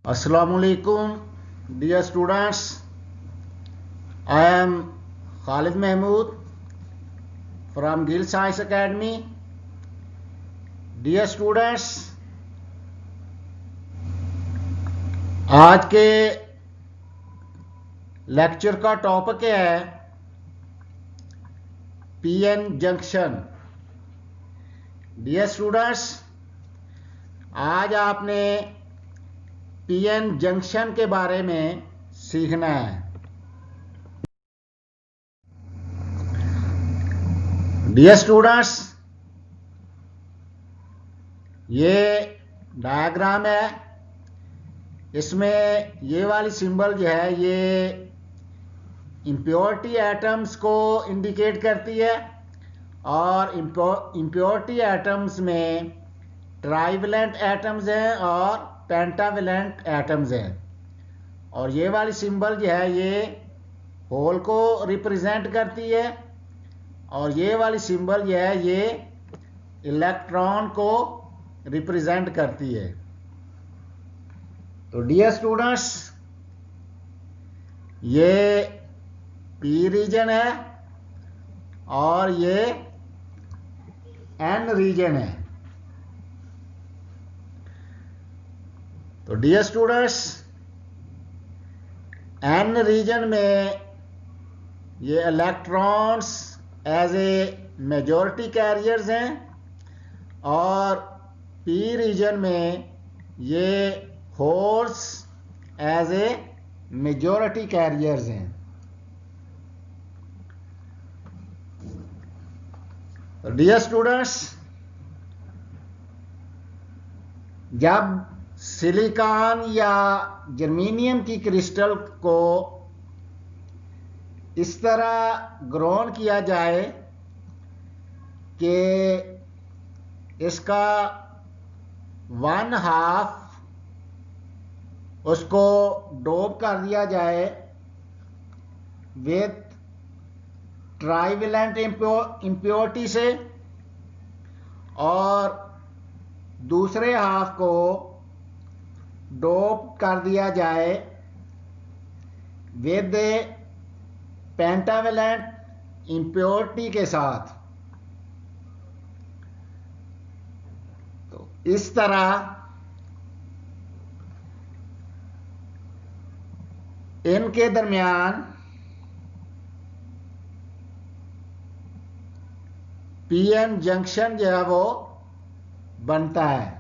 Assalamualaikum, dear students. I am Khalid Mahmood from Gill Science Academy. Dear students, आज के lecture का topic है PN junction. Dear students, आज आपने PN junction के बारे में सीखना है। डियर स्टूडेंट्स, ये डायग्राम है। इसमें ये वाली सिंबल जो है ये इम्प्योरिटी एटम्स को इंडिकेट करती है और इम्प्योरिटी एटम्स में ट्राइवेलेंट एटम्स हैं और पेंटावेलेंट एटम्स हैं। और ये वाली सिंबल जो है ये होल को रिप्रेजेंट करती है और ये वाली सिंबल जो है ये इलेक्ट्रॉन को रिप्रेजेंट करती है। तो डियर स्टूडेंट्स, ये पी रीजन है और ये एन रीजन है। तो डियर स्टूडेंट्स, एन रीजन में ये electrons as a majority carriers हैं और पी रीजन में ये holes as a majority carriers हैं। डियर स्टूडेंट्स, जब सिलिकॉन या जर्मेनियम की क्रिस्टल को इस तरह ग्रोन किया जाए कि इसका 1/2 उसको डोप कर दिया जाए विथ ट्राइवेलेंट इम्प्योरिटी से और दूसरे हाफ को डोप कर दिया जाए विद पेंटावेलेंट इम्प्योरिटी के साथ। तो इस तरह इनके दरमियान पीएन जंक्शन जो है वो बनता है।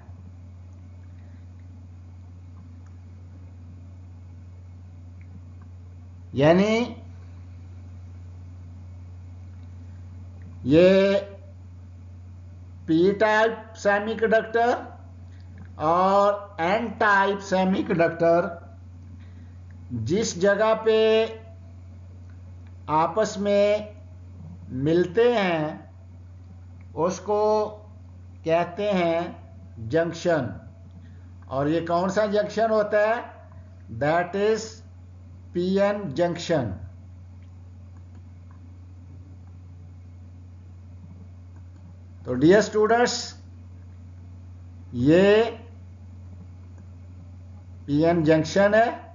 यानी ये पी टाइप सेमीकंडक्टर और एन टाइप सेमीकंडक्टर जिस जगह पे आपस में मिलते हैं उसको कहते हैं जंक्शन। और ये कौन सा जंक्शन होता है? That is PN junction. तो डियर स्टूडेंट्स, ये पीएन जंक्शन है।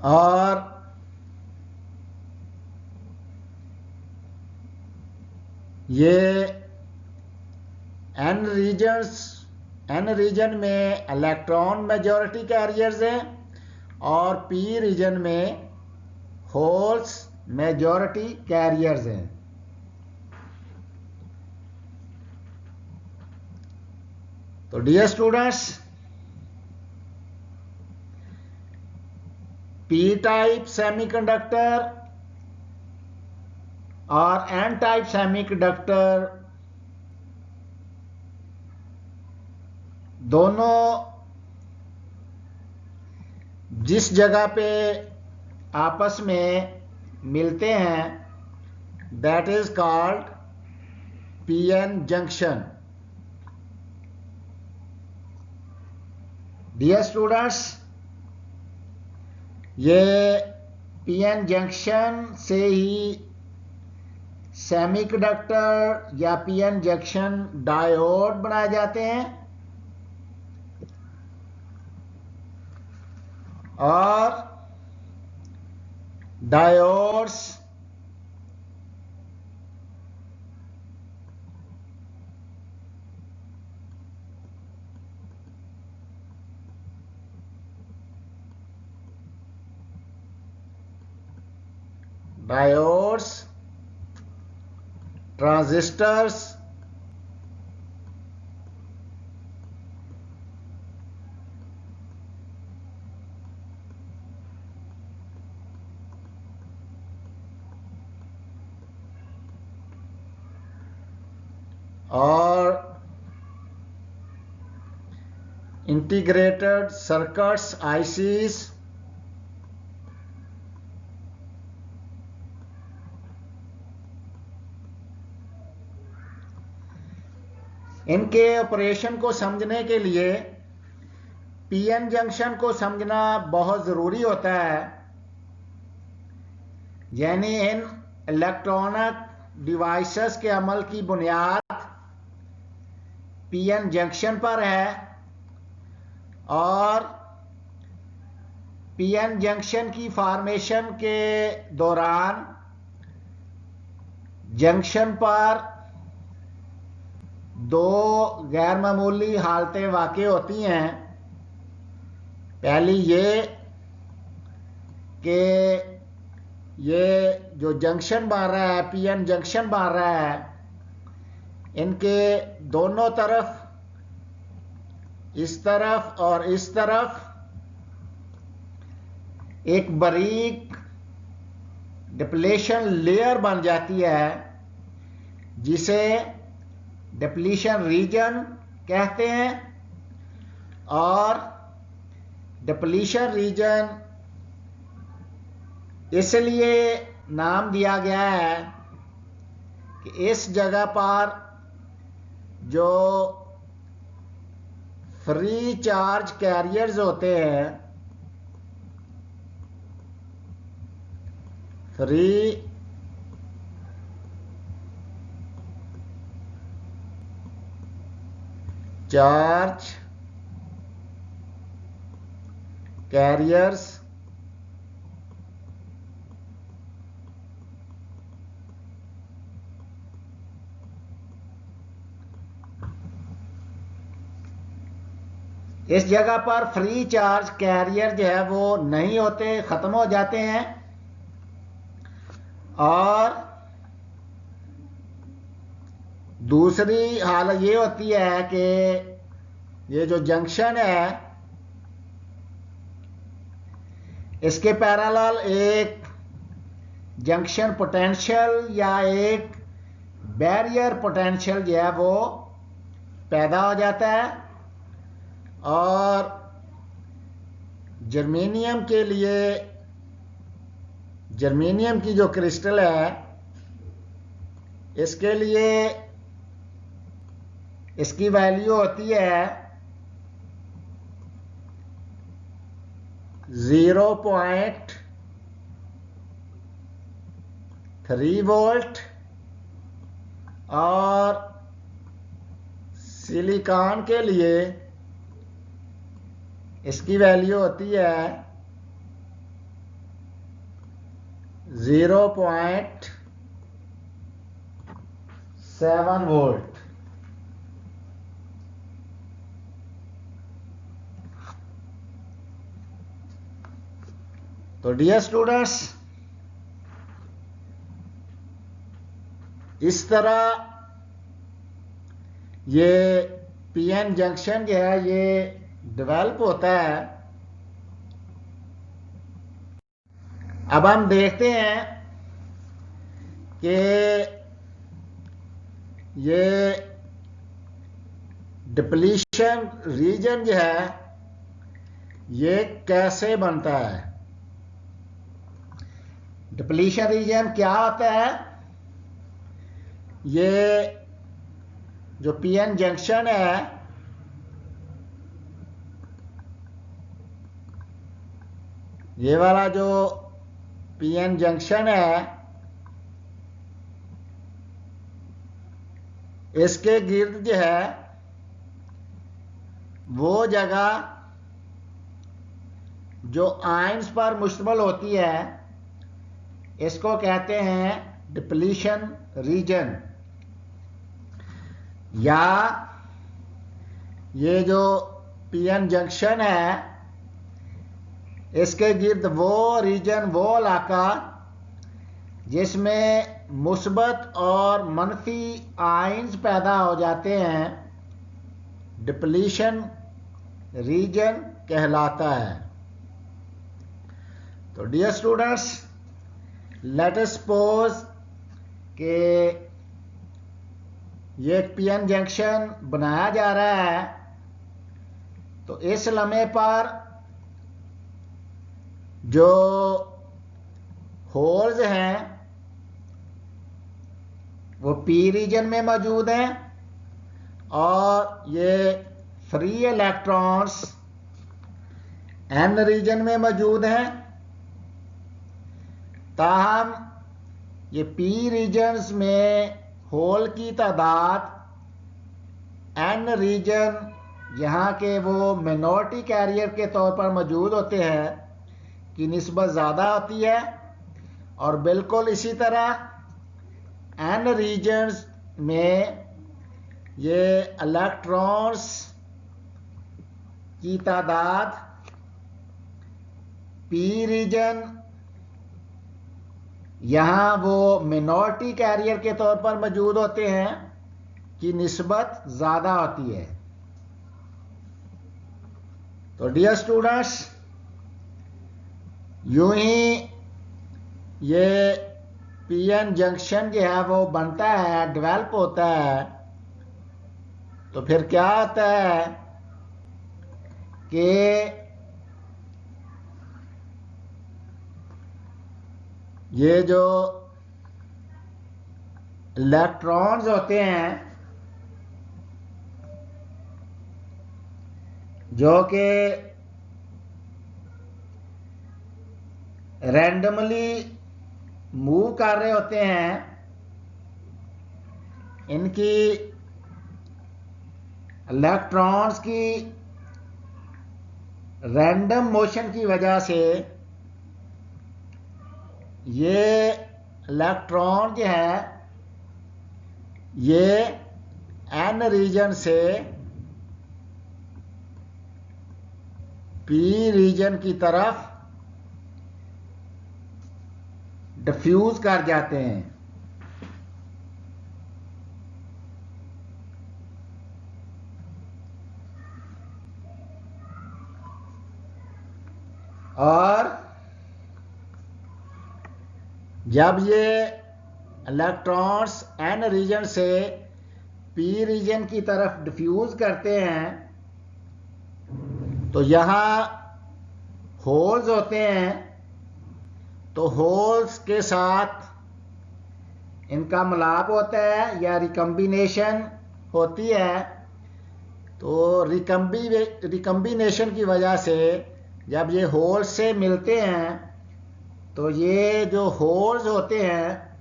और ये एन रीजन में इलेक्ट्रॉन मेजॉरिटी कैरियर्स हैं और पी रीजन में होल्स मेजॉरिटी कैरियर्स हैं। तो dear students, P type semiconductor और एन टाइप सेमीकंडक्टर दोनों जिस जगह पे आपस में मिलते हैं that is called PN junction. Dear students, ये पीएन जंक्शन से ही सेमीकंडक्टर या पीएन जंक्शन डायोड बनाए जाते हैं और डायोड्स ट्रांजिस्टर्स और इंटीग्रेटेड सर्किट्स आईसीज इनके ऑपरेशन को समझने के लिए पीएन जंक्शन को समझना बहुत ज़रूरी होता है। यानी इन इलेक्ट्रॉनिक डिवाइसेस के अमल की बुनियाद पीएन जंक्शन पर है और पीएन जंक्शन की फॉर्मेशन के दौरान जंक्शन पर दो गैर मामूली हालतें वाक़ई होती हैं। पहली ये कि ये जो जंक्शन बन रहा है, पीएन जंक्शन बन रहा है, इनके दोनों तरफ, इस तरफ और इस तरफ, एक बारीक डिप्लेशन लेयर बन जाती है जिसे डिप्लीशन रीजन कहते हैं। और डिप्लीशन रीजन इसलिए नाम दिया गया है कि इस जगह पर जो फ्री चार्ज कैरियर्स होते हैं, फ्री चार्ज कैरियर्स इस जगह पर फ्री चार्ज कैरियर जो है वो नहीं होते, खत्म हो जाते हैं। और दूसरी हालत ये होती है कि ये जो जंक्शन है इसके पैरेलल एक जंक्शन पोटेंशियल या एक बैरियर पोटेंशियल जो है वो पैदा हो जाता है। और जर्मेनियम के लिए, जर्मेनियम की जो क्रिस्टल है इसके लिए इसकी वैल्यू होती है 0.3 वोल्ट और सिलिकॉन के लिए इसकी वैल्यू होती है 0.7 वोल्ट। तो डियर स्टूडेंट्स, इस तरह ये पीएन जंक्शन जो है ये डेवलप होता है। अब हम देखते हैं कि ये डिप्लीशन रीजन जो है ये कैसे बनता है। डिप्लीशन रीजन क्या होता है? ये जो पीएन जंक्शन है ये वाला जो पीएन जंक्शन है, इसके गिर्द जो है वो जगह जो आयंस पर मुश्तमिल होती है इसको कहते हैं डिप्लीशन रीजन। या ये जो पीएन जंक्शन है इसके गिर्द वो रीजन, वो इलाका जिसमें मुस्बत और मनफी आयंस पैदा हो जाते हैं, डिप्लीशन रीजन कहलाता है। तो dear students, let us suppose कि ये एक पीएन जंक्शन बनाया जा रहा है, तो इस लम्हे पर जो होल्स हैं वो पी रीजन में मौजूद हैं और ये फ्री इलेक्ट्रॉन्स एन रीजन में मौजूद हैं। ताहम ये पी रीजन्स में होल की तादाद एन रीजन यहाँ के वो मिनॉरिटी कैरियर के तौर पर मौजूद होते हैं की निस्बत ज़्यादा होती है, और बिल्कुल इसी तरह एन रीजन्स में ये इलेक्ट्रॉन्स की तादाद पी रीजन यहाँ वो मिनॉरिटी कैरियर के तौर पर मौजूद होते हैं की निस्बत ज़्यादा होती है। तो डियर स्टूडेंट्स, यूं ही ये पीएन जंक्शन जो है वो बनता है, डेवलप होता है, तो फिर क्या होता है कि ये जो इलेक्ट्रॉन्स होते हैं जो कि रैंडमली मूव कर रहे होते हैं, इनकी इलेक्ट्रॉन्स की रैंडम मोशन की वजह से ये इलेक्ट्रॉन जो है ये एन रीजन से पी रीजन की तरफ डिफ्यूज कर जाते हैं। और जब ये इलेक्ट्रॉन्स एन रीजन से पी रीजन की तरफ डिफ्यूज करते हैं तो यहाँ होल्स होते हैं, तो होल्स के साथ इनका मिलाप होता है या रिकम्बिनेशन होती है। तो रिकम्बिनेशन की वजह से जब ये होल्स से मिलते हैं तो ये जो होल्स होते हैं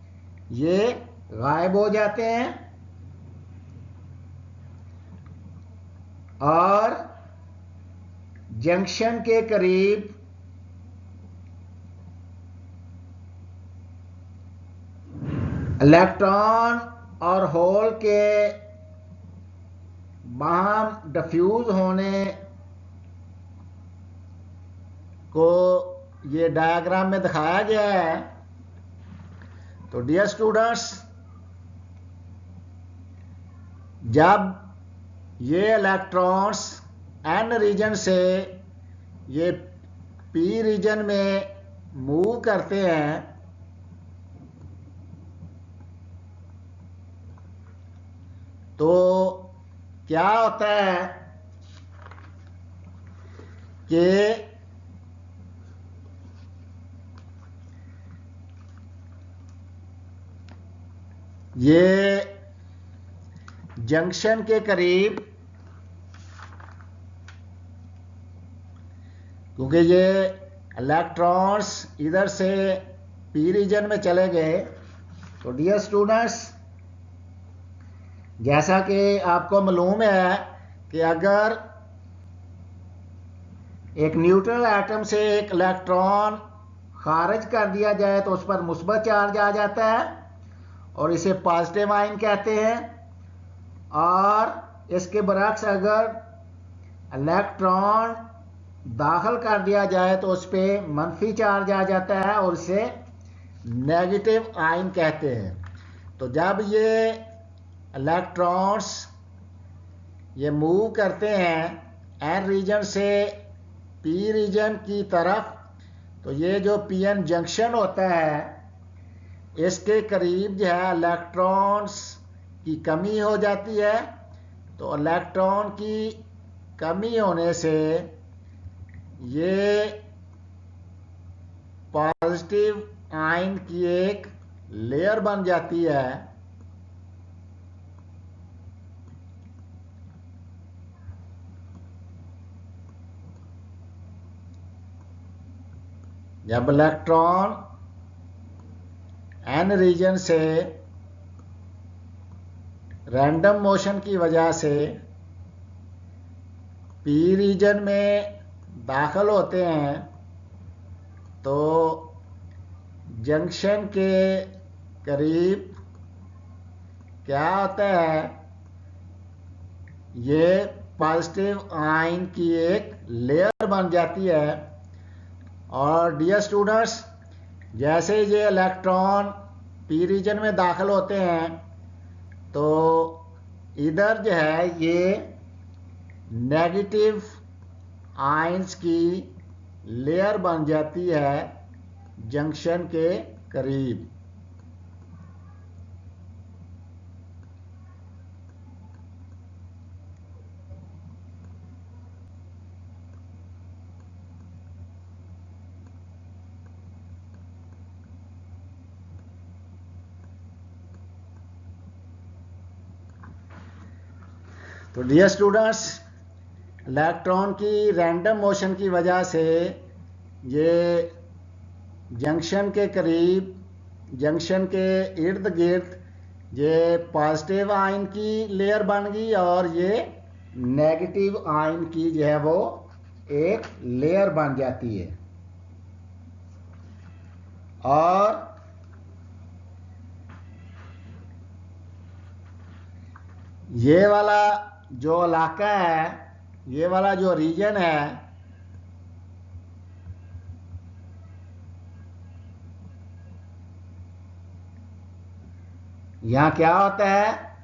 ये गायब हो जाते हैं और जंक्शन के करीब इलेक्ट्रॉन और होल के बाहम डिफ्यूज होने को ये डायग्राम में दिखाया गया है। तो डियर स्टूडेंट्स, जब ये इलेक्ट्रॉन्स एन रीजन से ये पी रीजन में मूव करते हैं तो क्या होता है कि ये जंक्शन के करीब, क्योंकि ये इलेक्ट्रॉन्स इधर से पी रीजन में चले गए तो डियर स्टूडेंट्स, जैसा कि आपको मालूम है कि अगर एक न्यूट्रल एटम से एक इलेक्ट्रॉन खारिज कर दिया जाए तो उस पर मुस्बत चार्ज आ जाता है और इसे पॉजिटिव आयन कहते हैं, और इसके बरक्स अगर इलेक्ट्रॉन दाखिल कर दिया जाए तो उस पर मनफी चार्ज आ जाता है और इसे नेगेटिव आयन कहते हैं। तो जब ये इलेक्ट्रॉन्स ये मूव करते हैं एन रीजन से पी रीजन की तरफ, तो ये जो पी एन जंक्शन होता है इसके करीब जो है इलेक्ट्रॉन्स की कमी हो जाती है। तो इलेक्ट्रॉन की कमी होने से ये पॉजिटिव आयन की एक लेयर बन जाती है। जब इलेक्ट्रॉन एन रीजन से रैंडम मोशन की वजह से पी रीजन में दाखिल होते हैं तो जंक्शन के करीब क्या होता है, ये पॉजिटिव आयन की एक लेयर बन जाती है। और डियर स्टूडेंट्स, जैसे ही ये इलेक्ट्रॉन पी रीजन में दाखिल होते हैं तो इधर जो है ये नेगेटिव आयंस की लेयर बन जाती है जंक्शन के करीब। तो डियर स्टूडेंट्स, इलेक्ट्रॉन की रैंडम मोशन की वजह से ये जंक्शन के करीब, जंक्शन के इर्द गिर्द ये पॉजिटिव आयन की लेयर बन गई और ये नेगेटिव आयन की जो है वो एक लेयर बन जाती है। और ये वाला जो इलाका है, ये वाला जो रीजन है, यहाँ क्या होता है,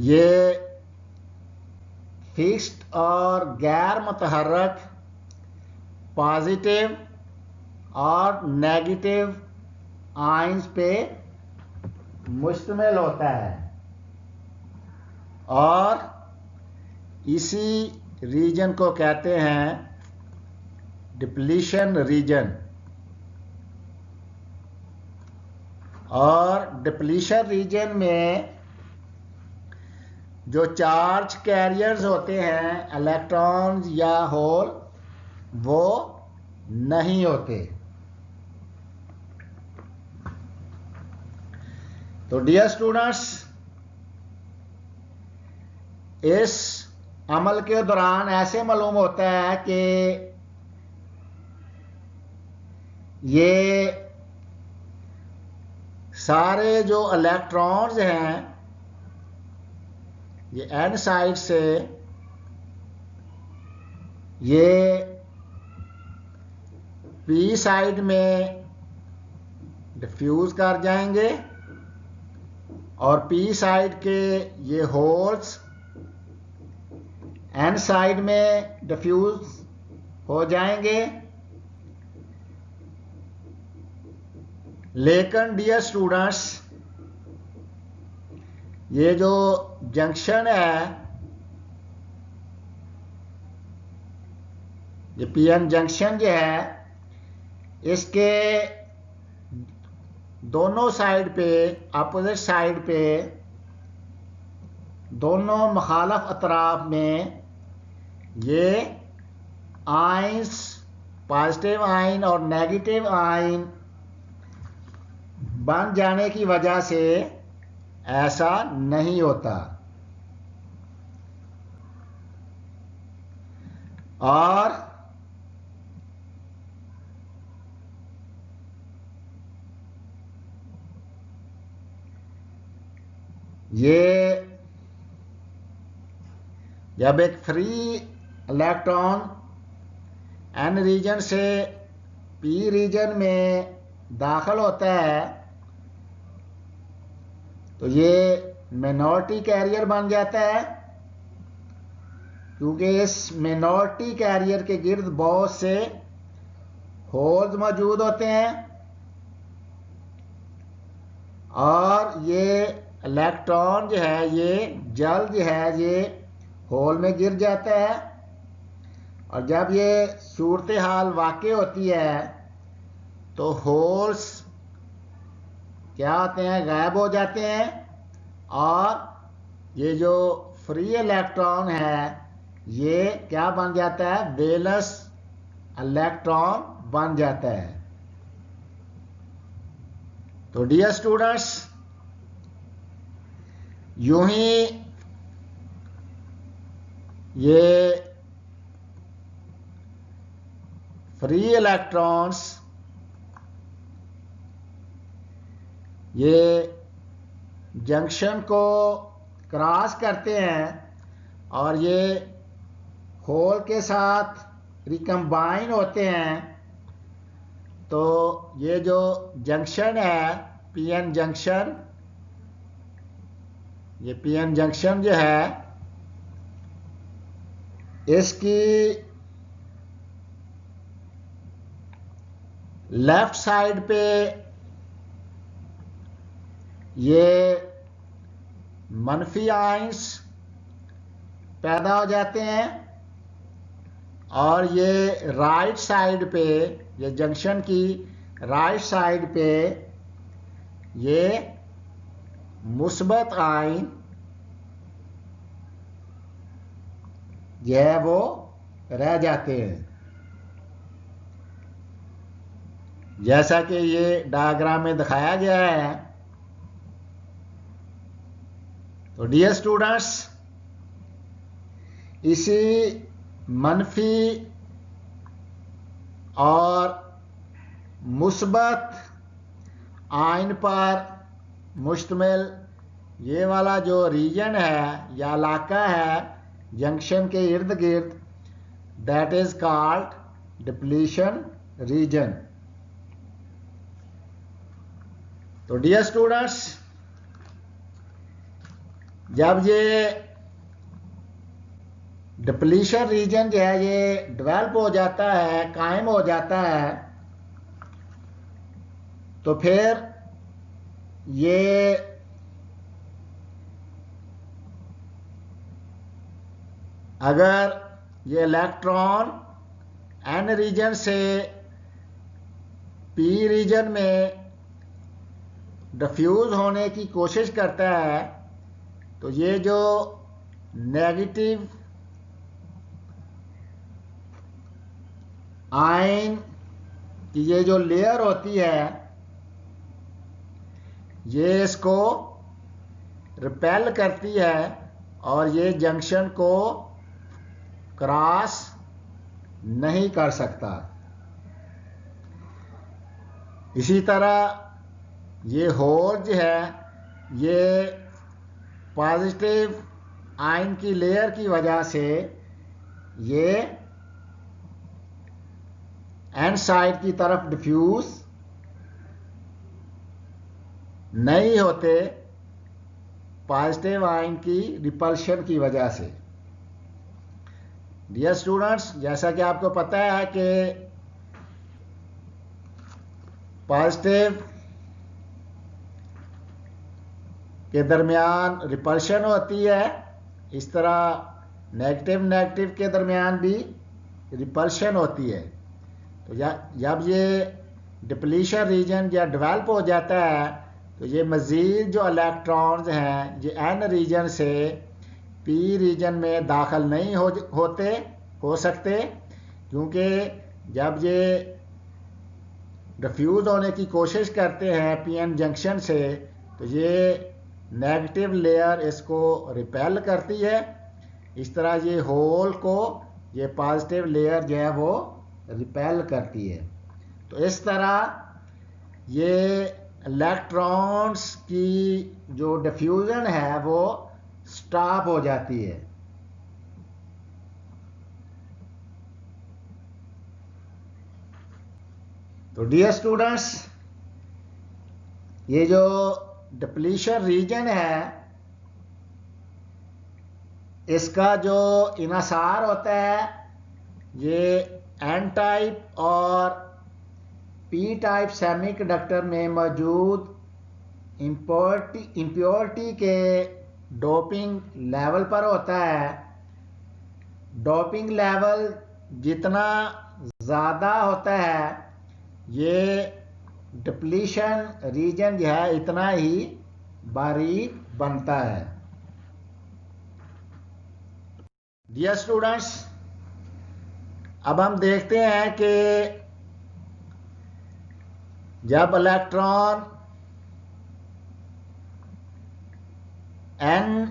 ये फिक्स्ड और गैर मुतहर्रक पॉजिटिव और नेगेटिव आयंस पे मुश्तमिल होता है और इसी रीजन को कहते हैं डिप्लीशन रीजन। और डिप्लीशन रीजन में जो चार्ज कैरियर्स होते हैं, इलेक्ट्रॉन्स या होल, वो नहीं होते। तो डियर स्टूडेंट्स, इस अमल के दौरान ऐसे मालूम होता है कि ये सारे जो इलेक्ट्रॉन्स हैं ये एन साइड से ये पी साइड में डिफ्यूज कर जाएंगे और पी साइड के ये होल्स एन साइड में डिफ्यूज हो जाएंगे। लेकिन डियर स्टूडेंट्स, ये जो जंक्शन है, ये पीएन जंक्शन जो है, इसके दोनों साइड पे, अपोजिट साइड पे, दोनों मुखालफ अतराफ में ये आयंस पॉजिटिव आयन और नेगेटिव आयन बन जाने की वजह से ऐसा नहीं होता। और ये जब एक फ्री इलेक्ट्रॉन एन रीजन से पी रीजन में दाखिल होता है तो ये मिनॉरिटी कैरियर बन जाता है, क्योंकि इस मिनॉरिटी कैरियर के गिर्द बहुत से होल्स मौजूद होते हैं और ये इलेक्ट्रॉन जो है ये जल्द जो है ये होल में गिर जाता है। और जब ये सूरत हाल वाक़ई होती है तो होल्स क्या होते हैं, गायब हो जाते हैं और ये जो फ्री इलेक्ट्रॉन है ये क्या बन जाता है, वैलेंस इलेक्ट्रॉन बन जाता है। तो डियर स्टूडेंट्स, यूं ही ये फ्री इलेक्ट्रॉन्स ये जंक्शन को क्रॉस करते हैं और ये होल के साथ रिकम्बाइन होते हैं। तो ये जो जंक्शन है पीएन जंक्शन, ये पीएन जंक्शन जो है इसकी लेफ्ट साइड पे ये मनफी आयंस पैदा हो जाते हैं और ये राइट साइड पे, ये जंक्शन की राइट साइड पे ये मुस्बत आयन जो है वो रह जाते हैं, जैसा कि ये डायग्राम में दिखाया गया है। तो डियर स्टूडेंट्स, इसी मनफी और मुस्बत आयन पर मुश्तमिल ये वाला जो रीजन है या इलाका है जंक्शन के इर्द गिर्द, that is called depletion region. तो डियर स्टूडेंट्स, जब ये डिप्लीशन रीजन जो है ये डेवलप हो जाता है, कायम हो जाता है, तो फिर ये अगर ये इलेक्ट्रॉन एन रीजन से पी रीजन में डिफ्यूज होने की कोशिश करता है तो ये जो नेगेटिव आयन की ये जो लेयर होती है ये इसको रिपेल करती है और ये जंक्शन को क्रॉस नहीं कर सकता। इसी तरह ये होल जो है ये पॉजिटिव आयन की लेयर की वजह से ये एन साइड की तरफ डिफ्यूज नहीं होते पॉजिटिव आयन की रिपल्शन की वजह से। डियर स्टूडेंट्स, जैसा कि आपको पता है कि पॉजिटिव के दरमियान रिपल्शन होती है, इस तरह नेगेटिव नेगेटिव के दरमियान भी रिपल्शन होती है। तो जब ये डिप्लीशन रीजन या डेवलप हो जाता है तो ये मज़ीद जो इलेक्ट्रॉन्स हैं ये एन रीजन से पी रीजन में दाखिल नहीं हो सकते, क्योंकि जब ये डिफ्यूज़ होने की कोशिश करते हैं पीएन जंक्शन से, तो ये नेगेटिव लेयर इसको रिपेल करती है। इस तरह ये होल को ये पॉजिटिव लेयर जो है वो रिपेल करती है। तो इस तरह ये इलेक्ट्रॉन्स की जो डिफ्यूजन है वो स्टॉप हो जाती है। तो डियर स्टूडेंट्स, ये जो डिप्लीशन रीजन है, इसका जो इनसार होता है, ये एन टाइप और पी टाइप सेमीकंडक्टर में मौजूद इम्प्योरिटी के डोपिंग लेवल पर होता है। डोपिंग लेवल जितना ज़्यादा होता है, ये डिप्लीशन रीजन जो है इतना ही बारीक बनता है। डियर स्टूडेंट्स, अब हम देखते हैं कि जब इलेक्ट्रॉन एन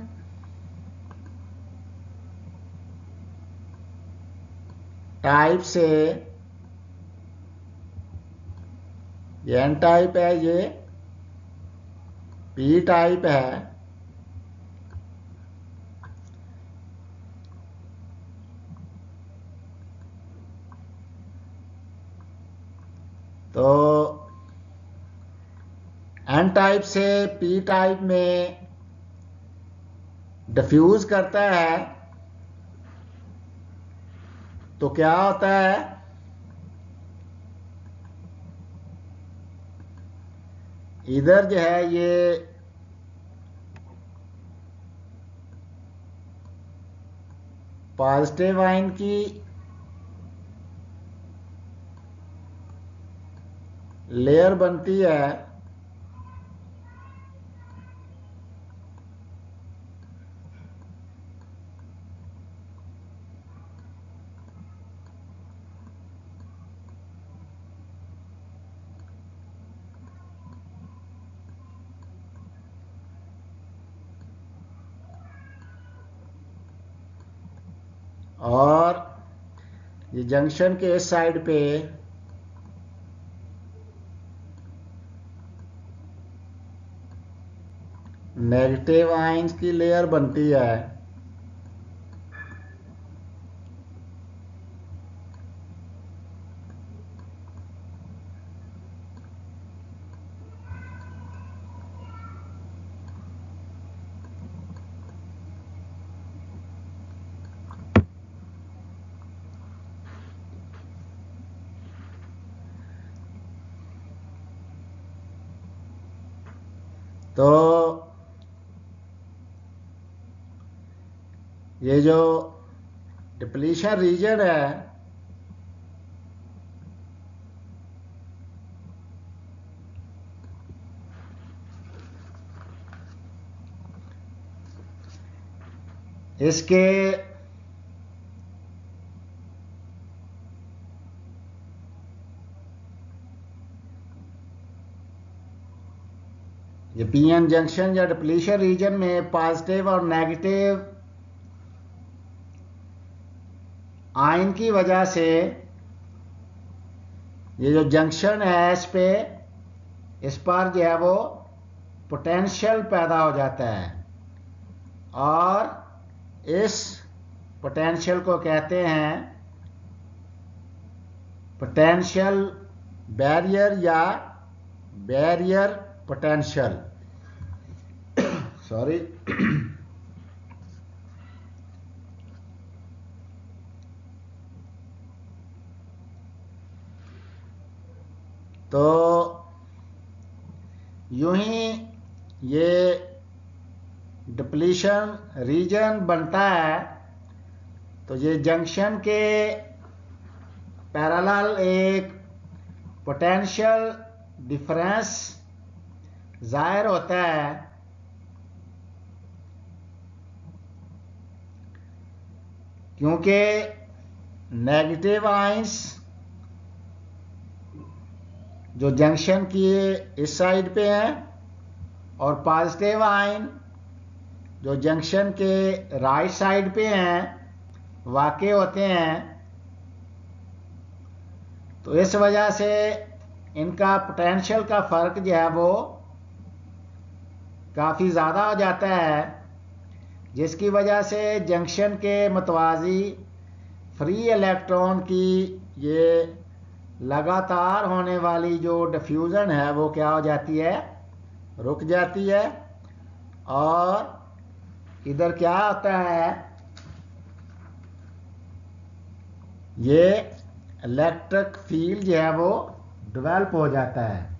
टाइप से, ये एन टाइप है, ये पी टाइप है, तो एन टाइप से पी टाइप में डिफ्यूज करता है, तो क्या होता है, इधर जो है ये पॉजिटिव आयन की लेयर बनती है, और ये जंक्शन के इस साइड पे नेगेटिव आयंस की लेयर बनती है। तो ये जो डिप्लीशन रीजन है, इसके ये पीएन जंक्शन या डिप्लीशन रीजन में पॉजिटिव और नेगेटिव आयन की वजह से ये जो जंक्शन है इस पर जो है वो पोटेंशियल पैदा हो जाता है, और इस पोटेंशियल को कहते हैं पोटेंशियल बैरियर या बैरियर पोटेंशियल। सॉरी। तो यूं ही ये डिप्लीशन रीजन बनता है, तो ये जंक्शन के पैरेलल एक पोटेंशियल डिफरेंस जाहिर होता है, क्योंकि नेगेटिव आयंस जो जंक्शन की इस साइड पे हैं और पॉजिटिव आयन जो जंक्शन के राइट साइड पे हैं वाक़े होते हैं। तो इस वजह से इनका पोटेंशियल का फ़र्क जो है वो काफ़ी ज़्यादा हो जाता है, जिसकी वजह से जंक्शन के मतवाज़ी फ्री इलेक्ट्रॉन की ये लगातार होने वाली जो डिफ्यूज़न है वो क्या हो जाती है, रुक जाती है। और इधर क्या होता है, ये इलेक्ट्रिक फील्ड जो है वो डेवलप हो जाता है।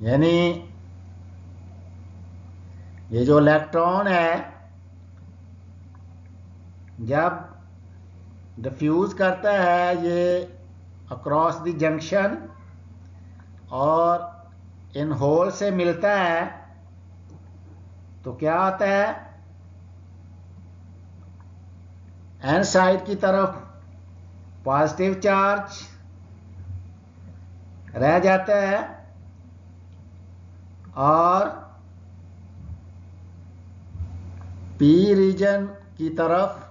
यानी ये जो इलेक्ट्रॉन है जब डिफ्यूज करता है ये अक्रॉस द जंक्शन और इन होल से मिलता है, तो क्या होता है, एन साइड की तरफ पॉजिटिव चार्ज रह जाता है और पी रीजन की तरफ,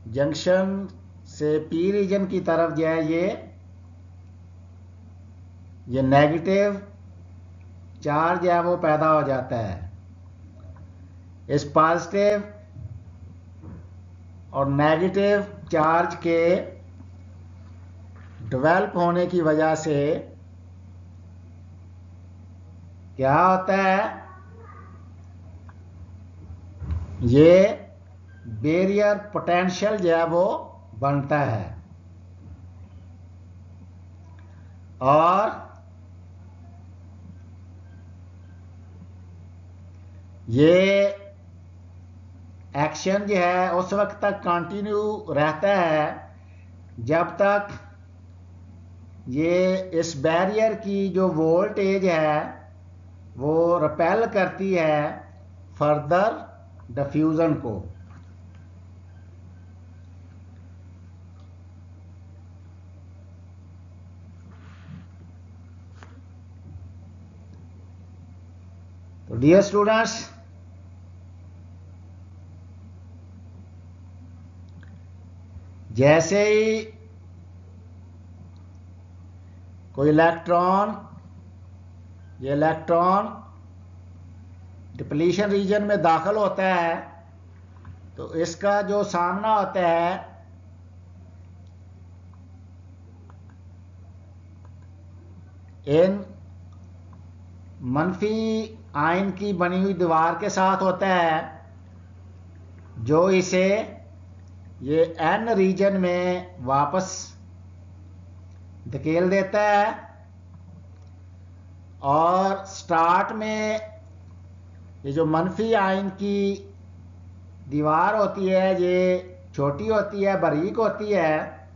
जंक्शन से पी रीजन की तरफ जो है ये नेगेटिव चार्ज है वो पैदा हो जाता है। इस पॉजिटिव और नेगेटिव चार्ज के डेवलप होने की वजह से क्या होता है, ये बैरियर पोटेंशियल जो है वो बनता है और ये एक्शन जो है उस वक्त तक कंटिन्यू रहता है जब तक ये इस बैरियर की जो वोल्टेज है वो रिपेल करती है फर्दर डिफ्यूजन को। तो डियर स्टूडेंट्स, जैसे ही कोई ये इलेक्ट्रॉन डिप्लीशन रीजन में दाखिल होता है तो इसका जो सामना होता है इन मनफी आयन की बनी हुई दीवार के साथ होता है जो इसे ये एन रीजन में वापस धकेल देता है और स्टार्ट में ये जो मनफी आयन की दीवार होती है ये छोटी होती है, बारीक होती है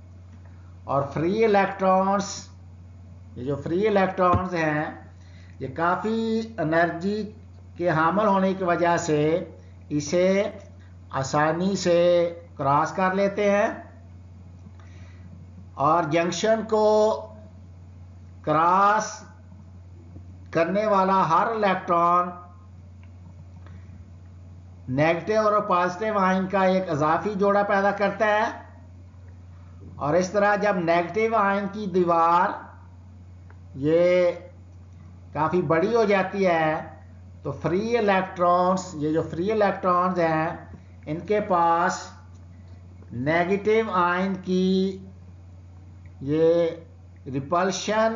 और फ्री इलेक्ट्रॉन्स, ये जो फ्री इलेक्ट्रॉन्स हैं ये काफ़ी एनर्जी के हामिल होने की वजह से इसे आसानी से क्रॉस कर लेते हैं और जंक्शन को क्रॉस करने वाला हर इलेक्ट्रॉन नेगेटिव और पॉजिटिव आयन का एक इजाफी जोड़ा पैदा करता है और इस तरह जब नेगेटिव आयन की दीवार ये काफ़ी बड़ी हो जाती है तो फ्री इलेक्ट्रॉन्स, ये जो फ्री इलेक्ट्रॉन्स हैं इनके पास नेगेटिव आयन की ये रिपल्शन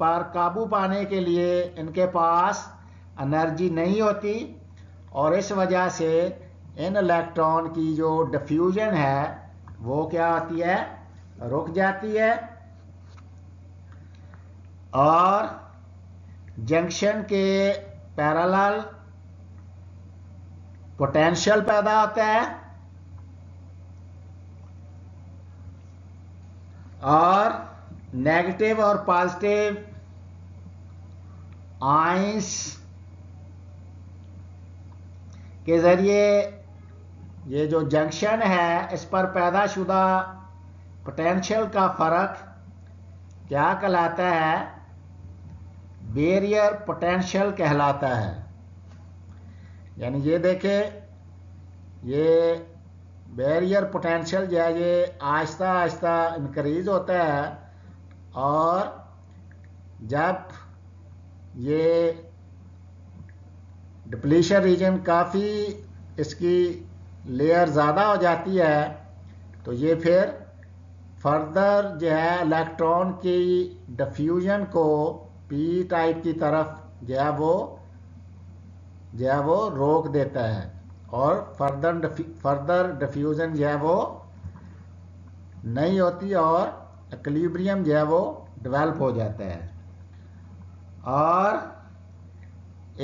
पर काबू पाने के लिए इनके पास एनर्जी नहीं होती और इस वजह से इन इलेक्ट्रॉन की जो डिफ्यूजन है वो क्या होती है, रुक जाती है और जंक्शन के पैरेलल पोटेंशियल पैदा होता है और नेगेटिव और पॉजिटिव आयंस के ज़रिए ये जो जंक्शन है इस पर पैदाशुदा पोटेंशियल का फ़र्क क्या कहलाता है? बैरियर पोटेंशियल कहलाता है। यानी ये देखें, ये बैरियर पोटेंशियल जो है ये आहिस्ता आहिस्ता इंक्रीज होता है, और जब ये डिप्लीशन रीजन काफ़ी इसकी लेयर ज़्यादा हो जाती है तो ये फिर फर्दर जो है इलेक्ट्रॉन की डिफ्यूजन को पी टाइप की तरफ जो है वो रोक देता है, और फर्दर डिफ्यूजन जो है वो नहीं होती और इक्विलिब्रियम जो है वो डेवलप हो जाता है। और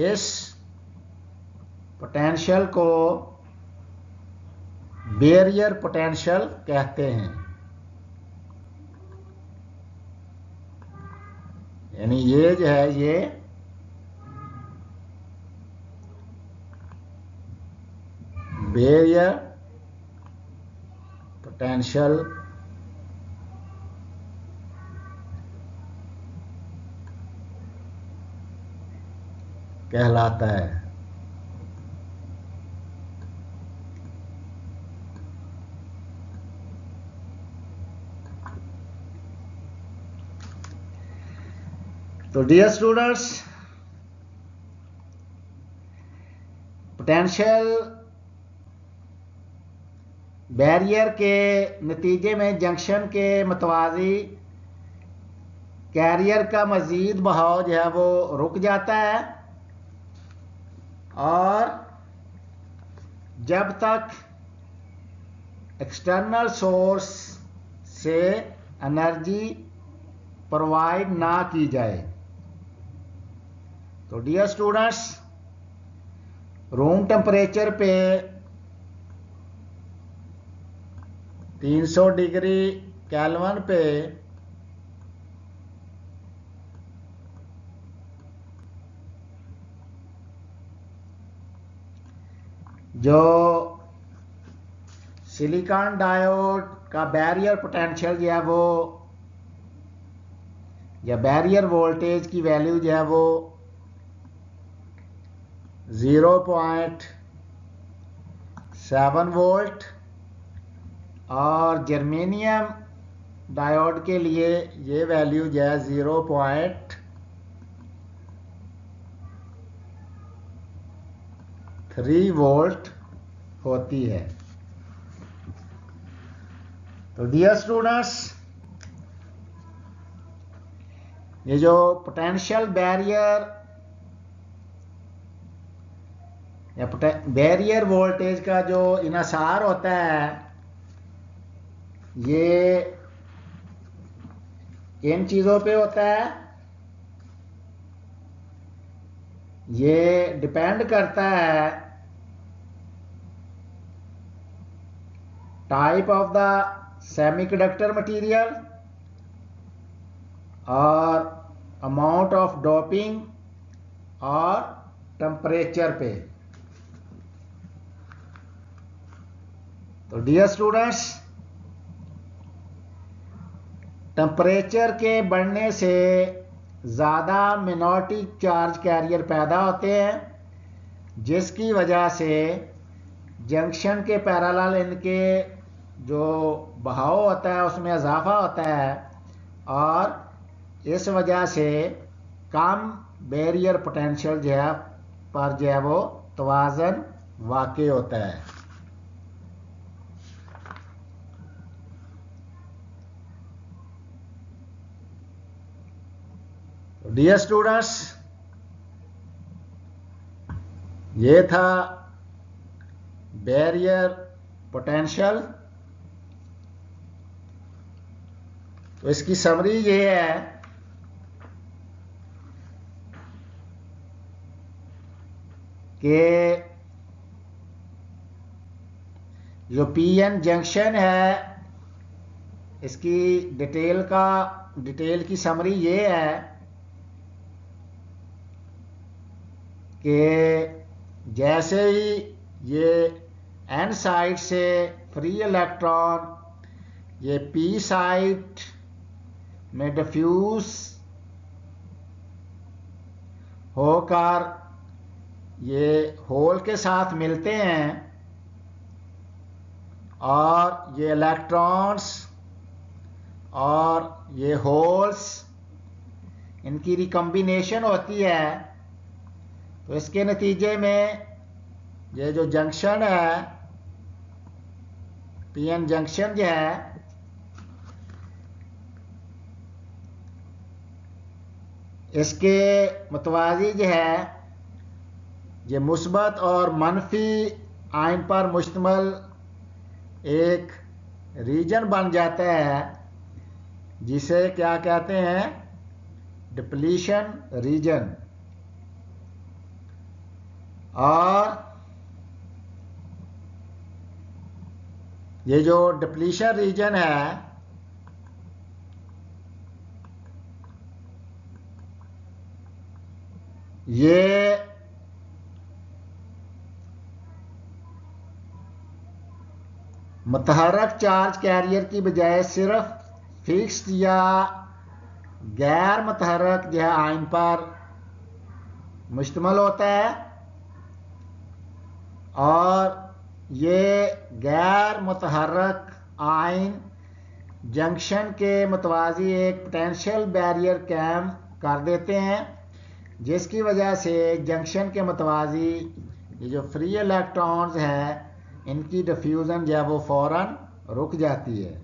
इस पोटेंशियल को बैरियर पोटेंशियल कहते हैं। यानी ये जो है ये बैरियर पोटेंशियल कहलाता है। तो डियर स्टूडेंट्स, पोटेंशियल बैरियर के नतीजे में जंक्शन के मतवाजी कैरियर का मज़ीद बहाव जो है वो रुक जाता है, और जब तक एक्सटर्नल सोर्स से एनर्जी प्रोवाइड ना की जाए। तो डियर स्टूडेंट्स, रूम टेम्परेचर पे 300 डिग्री केल्विन पे जो सिलिकॉन डायोड का बैरियर पोटेंशियल जो है वो या बैरियर वोल्टेज की वैल्यू जो है वो 0.7 वोल्ट, और जर्मेनियम डायोड के लिए ये वैल्यू जो है 0.3 वोल्ट होती है। तो डियर स्टूडेंट्स, ये जो पोटेंशियल बैरियर या बैरियर वोल्टेज का जो इन्हिसार होता है, ये किन चीज़ों पे होता है? ये डिपेंड करता है type of the semiconductor material और अमाउंट ऑफ डोपिंग और टेम्परेचर पे। तो डियर स्टूडेंट्स, टेम्परेचर के बढ़ने से ज़्यादा मिनॉरिटी चार्ज कैरियर पैदा होते हैं, जिसकी वजह से जंक्शन के पैरेलल इनके जो बहाव होता है उसमें इजाफा होता है, और इस वजह से कम बैरियर पोटेंशियल जो है पर जो है वो तवाज़न वाक़ई होता है। डियर स्टूडेंट्स, ये था बैरियर पोटेंशियल। तो इसकी समरी ये है कि जो पीएन जंक्शन है इसकी डिटेल की समरी ये है कि जैसे ही ये n साइड से फ्री इलेक्ट्रॉन ये p साइड में डिफ्यूज होकर ये होल के साथ मिलते हैं और ये इलेक्ट्रॉन्स और ये होल्स इनकी रिकम्बिनेशन होती है। तो इसके नतीजे में ये जो जंक्शन है पीएन जंक्शन जो है इसके मुतवाज़ी जो है ये मुस्बत और मनफी आयन पर मुश्तमल एक रीजन बन जाता है जिसे क्या कहते हैं, डिप्लीशन रीजन। और ये जो डिप्लीशन रीजन है ये मुतहर्रक चार्ज कैरियर की बजाय सिर्फ फिक्स्ड या गैर मुतहर्रक जो है आयन पर मुश्तमल होता है। और ये गैर मुतहर्रक आयन जंक्शन के मुतवाज़ी एक पोटेंशियल बैरियर कायम कर देते हैं जिसकी वजह से जंक्शन के मुतवाज़ी ये जो फ्री इलेक्ट्रॉन्स हैं इनकी डिफ्यूज़न जो है वो फ़ौरन रुक जाती है।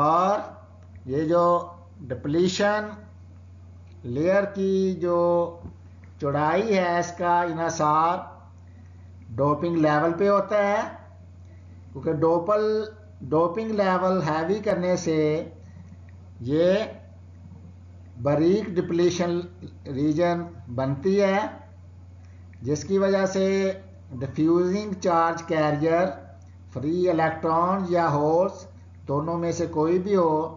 और ये जो डिप्लीशन लेयर की जो चौड़ाई है इसका इन्हिसार डोपिंग लेवल पे होता है क्योंकि डोपिंग लेवल हैवी करने से ये बारीक डिप्लीशन रीजन बनती है जिसकी वजह से diffusing charge carrier free electron या होल्स दोनों में से कोई भी हो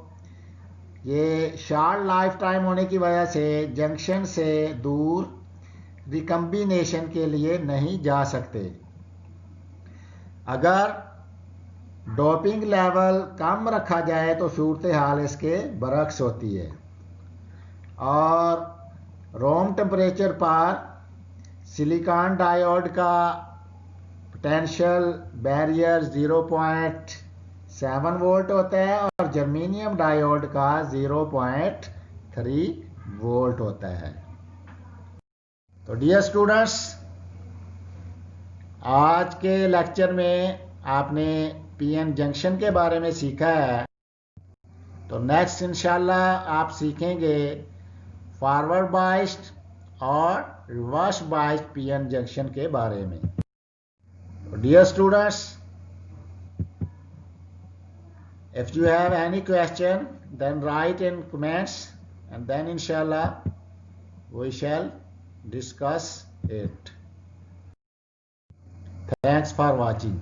ये शॉर्ट लाइफ टाइम होने की वजह से जंक्शन से दूर रिकम्बिनेशन के लिए नहीं जा सकते। अगर डोपिंग लेवल कम रखा जाए तो सूरत हाल इसके बरक्स होती है। और रूम टेम्परेचर पर सिलिकॉन डायोड का पोटेंशियल बैरियर 0.7 वोल्ट होता है और जर्मेनियम डायोड का 0.3 वोल्ट होता है। तो डियर स्टूडेंट्स, आज के लेक्चर में आपने पीएन जंक्शन के बारे में सीखा है। तो नेक्स्ट इंशाल्लाह आप सीखेंगे फॉरवर्ड बाइस्ड और रिवर्स बाइस्ड पीएन जंक्शन के बारे में। तो dear students, if you have any question then write in comments and then inshallah we shall discuss it. Thanks for watching.